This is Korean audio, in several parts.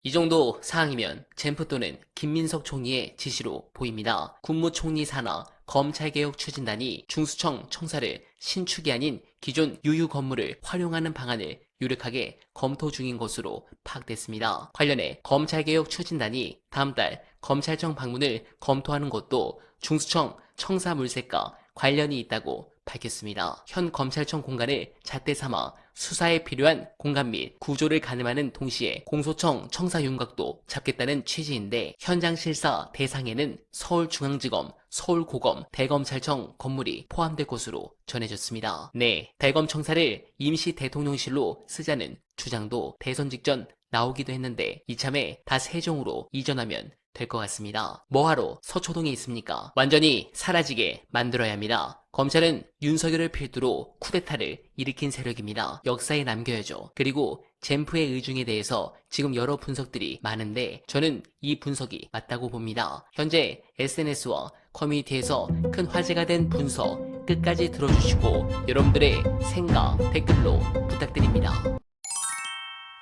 이 정도 사항이면 젠프 또는 김민석 총리의 지시로 보입니다. 국무총리 산하 검찰개혁 추진단이 중수청 청사를 신축이 아닌 기존 유유 건물을 활용하는 방안을 유력하게 검토 중인 것으로 파악됐습니다. 관련해 검찰개혁 추진단이 다음 달 검찰청 방문을 검토하는 것도 중수청 청사 물색과 관련이 있다고 밝혔습니다. 현 검찰청 공간을 잣대 삼아 수사에 필요한 공간 및 구조를 가늠하는 동시에 공소청 청사 윤곽도 잡겠다는 취지인데 현장 실사 대상에는 서울중앙지검, 서울고검, 대검찰청 건물이 포함될 것으로 전해졌습니다. 네, 대검청사를 임시 대통령실로 쓰자는 주장도 대선 직전 나오기도 했는데 이참에 다 세종으로 이전하면 될 것 같습니다. 뭐하러 서초동에 있습니까? 완전히 사라지게 만들어야 합니다. 검찰은 윤석열을 필두로 쿠데타를 일으킨 세력입니다. 역사에 남겨야죠. 그리고 젠프의 의중에 대해서 지금 여러 분석들이 많은데 저는 이 분석이 맞다고 봅니다. 현재 SNS와 커뮤니티에서 큰 화제가 된 분석 끝까지 들어주시고 여러분들의 생각 댓글로 부탁드립니다.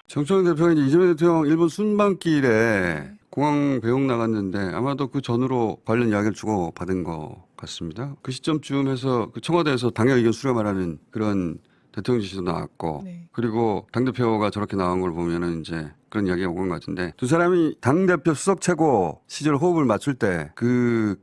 정청래 대표가 이제 이재명 대통령 일본 순방길에 공항 배웅 나갔는데 아마도 그 전후로 관련 이야기를 주고 받은 것 같습니다. 그 시점쯤 해서 그 청와대에서 당역 의견 수렴하라는 그런 대통령 지시도 나왔고 네. 그리고 당대표가 저렇게 나온 걸 보면은 이제 그런 이야기가 오는 것 같은데 두 사람이 당대표 수석 최고 시절 호흡을 맞출 때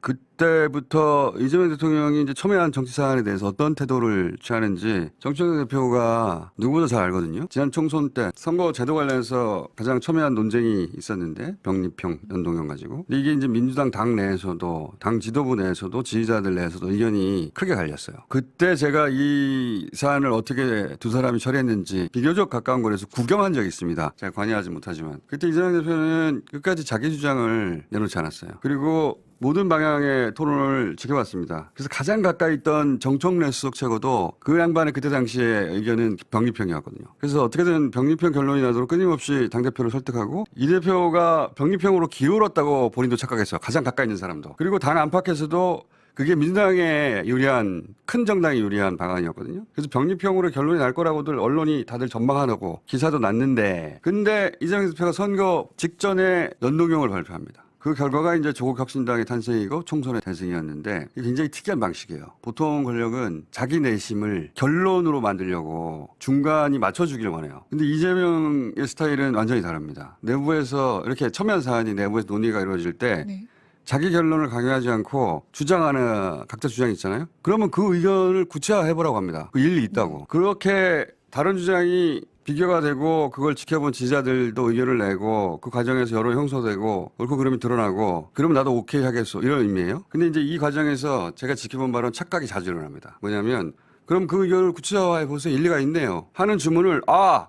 그때부터 이재명 대통령이 이제 첨예한 정치 사안에 대해서 어떤 태도를 취하는지 정청래 대표가 누구보다 잘 알거든요. 지난 총선 때 선거 제도 관련해서 가장 첨예한 논쟁이 있었는데 병립형 연동형 가지고 근데 이게 이제 민주당 당 내에서도 당 지도부 내에서도 지지자들 내에서도 의견이 크게 갈렸어요. 그때 제가 이 사안을 어떻게 두 사람이 처리했는지 비교적 가까운 거리에서 구경한 적이 있습니다. 제가 관여하지 못하지만 그때 이재명 대표는 끝까지 자기 주장을 내놓지 않았어요. 그리고 모든 방향의 토론을 지켜봤습니다. 그래서 가장 가까이 있던 정청래 수석 최고도 그 양반의 그때 당시에 의견은 병립형이었거든요. 그래서 어떻게든 병립형 결론이 나도록 끊임없이 당대표를 설득하고 이 대표가 병립형으로 기울었다고 본인도 착각했어요. 가장 가까이 있는 사람도. 그리고 당 안팎에서도 그게 민주당에 유리한 큰 정당에 유리한 방안이었거든요. 그래서 병립형으로 결론이 날 거라고들 언론이 다들 전망하고 기사도 났는데 근데 이재명 대표가 선거 직전에 연동형을 발표합니다. 그 결과가 이제 조국 혁신당의 탄생이고 총선의 탄생이었는데 굉장히 특이한 방식이에요. 보통 권력은 자기 내심을 결론으로 만들려고 중간이 맞춰주기를 원해요. 근데 이재명의 스타일은 완전히 다릅니다. 내부에서 이렇게 첨예한 사안이 내부에서 논의가 이루어질 때 네. 자기 결론을 강요하지 않고 주장하는 각자 주장이 있잖아요. 그러면 그 의견을 구체화해보라고 합니다. 그 일리 있다고. 그렇게 다른 주장이 비교가 되고 그걸 지켜본 지지자들도 의견을 내고 그 과정에서 여론이 형성되고 옳고 그름이 드러나고 그러면 나도 오케이 하겠어 이런 의미예요. 근데 이제 이 과정에서 제가 지켜본 바로는 착각이 자주 일어납니다. 뭐냐면 그럼 그 의견을 구체화해 보세요. 일리가 있네요. 하는 주문을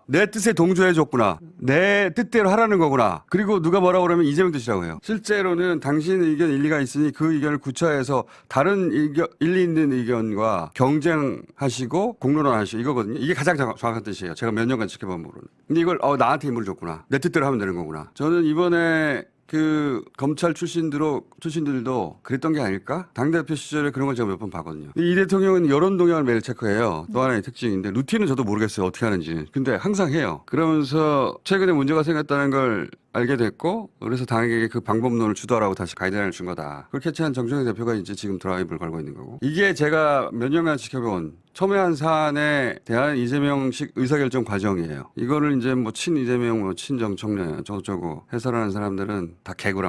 내 뜻에 동조해 줬구나. 내 뜻대로 하라는 거구나. 그리고 누가 뭐라고 그러면 이재명 뜻이라고 해요. 실제로는 당신 의견 일리가 있으니 그 의견을 구체화해서 다른 의견, 일리 있는 의견과 경쟁하시고 공론화하시고 이거거든요. 이게 가장 정확한 뜻이에요. 제가 몇 년간 지켜본 부분은. 근데 이걸 나한테 임무를 줬구나. 내 뜻대로 하면 되는 거구나. 저는 이번에 그 검찰 출신들도 그랬던 게 아닐까? 당대표 시절에 그런 걸 제가 몇 번 봤거든요. 이 대통령은 여론 동향을 매일 체크해요. 또 하나의 특징인데 루틴은 저도 모르겠어요. 어떻게 하는지. 근데 항상 해요. 그러면서 최근에 문제가 생겼다는 걸 알게 됐고 그래서 당에게 그 방법론을 주도하라고 다시 가이드라인을 준 거다. 그렇게 채한 정청래 대표가 이제 지금 드라이브를 걸고 있는 거고. 이게 제가 몇 년간 지켜본 첨예한 사안에 대한 이재명식 의사결정 과정이에요. 이거를 이제 뭐 친 이재명, 뭐 친 정청래, 저쩌고 해설하는 사람들은 다 개구랍니다.